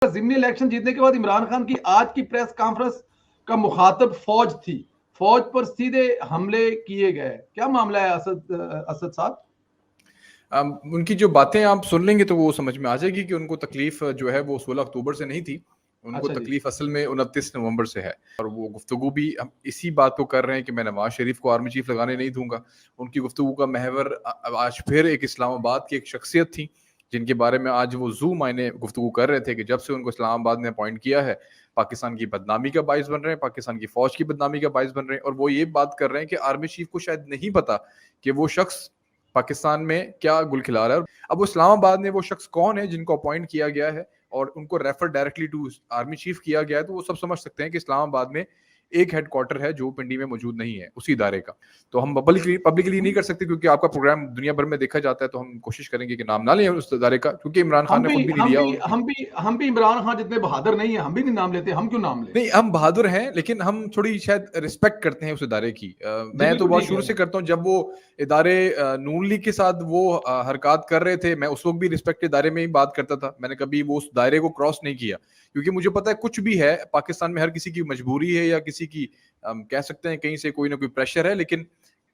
ضمنی الیکشن جیتنے کے بعد عمران خان کی آج کی پریس کانفرنس کا مخاطب فوج تھی، فوج پر سیدھے حملے کیے گئے، کیا معاملہ ہے اسد صاحب؟ ان کی جو باتیں آپ سن لیں گے تو وہ سمجھ میں آ جائے گی کہ ان کو تکلیف جو ہے وہ 16 اکتوبر سے نہیں تھی، ان کو تکلیف اصل میں 29 نومبر سے ہے، اور وہ گفتگو بھی ہم اسی بات کو کر رہے ہیں کہ میں نواز شریف کو آرمی چیف لگانے نہیں دوں گا۔ ان کی گفتگو کا محور آج پھر ایک اسلام آباد کی ایک شخصیت تھی جن کے بارے میں آج وہ زو معنی گفتگو کر رہے تھے کہ جب سے ان کو اسلام آباد نے اپوائنٹ کیا ہے پاکستان کی بدنامی کا باعث بن رہے ہیں، پاکستان کی فوج کی بدنامی کا باعث بن رہے ہیں، اور وہ یہ بات کر رہے ہیں کہ آرمی چیف کو شاید نہیں پتا کہ وہ شخص پاکستان میں کیا گل کھلا رہا ہے۔ اب وہ اسلام آباد میں وہ شخص کون ہے جن کو اپوائنٹ کیا گیا ہے اور ان کو refer directly to army chief کیا گیا ہے، تو وہ سب سمجھ سکتے ہیں کہ اسلام آباد میں ایک ہیڈ کوارٹر ہے جو پنڈی میں موجود نہیں ہے اسی ادارے کا۔ تو ہم پبلکلی نہیں کر سکتے کیونکہ آپ کا پروگرام دنیا بھر میں دیکھا جاتا ہے، تو ہم کوشش کریں گے کہ نام نہ لیں اس ادارے کا، کیونکہ عمران خان نے خود بھی نہیں لیا۔ ہم بھی عمران خان جتنے بہادر نہیں ہیں، ہم بھی نہیں نام لیتے، ہم کیوں نام لیں؟ نہیں، ہم بہادر ہیں لیکن ہم تھوڑی شاید رسپیکٹ کرتے ہیں اس ادارے کی۔ میں تو بہت شروع سے کرتا ہوں، جب وہ ادارے نون لیگ کے ساتھ وہ حرکات کر رہے تھے میں اس وقت بھی رسپیکٹ کے دائرے میں ہی بات کرتا تھا، میں نے کبھی وہ اس دائرے کو کراس نہیں کیا، کیونکہ مجھے پتا ہے کچھ بھی ہے پاکستان میں ہر کسی کی مجبوری ہے یا کسی کی کہہ سکتے ہیں کہیں سے کوئی نہ کوئی پریشر ہے، لیکن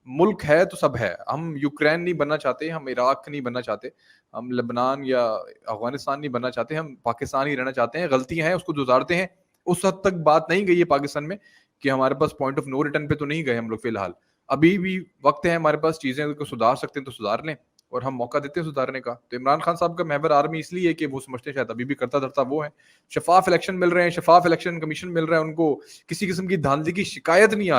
ملک ہے تو سب ہے۔ ہم یوکرین نہیں بننا چاہتے، ہم عراق نہیں بننا چاہتے، ہم لبنان یا افغانستان نہیں بننا چاہتے، ہم پاکستان ہی رہنا چاہتے ہیں۔ غلطیاں ہیں اس کو گزارتے ہیں، اس حد تک بات نہیں گئی ہے پاکستان میں کہ ہمارے پاس پوائنٹ آف نو ریٹرن پہ تو نہیں گئے ہم لوگ، فی الحال ابھی بھی وقت ہے ہمارے پاس، چیزیں کو سدھار سکتے ہیں تو سدھار لیں، اور ہم موقع دیتے ہیں سدھارنے کا۔ تو عمران خان صاحب کا محور آرمی اس لیے کہ وہ سمجھتے ہیں شاید ابھی بھی کرتا دھرتا وہ ہے، شفاف الیکشن مل رہے ہیں، شفاف الیکشن کمیشن مل رہا ہے ان کو، کسی قسم کی دھاندلی کی شکایت نہیں آ رہی۔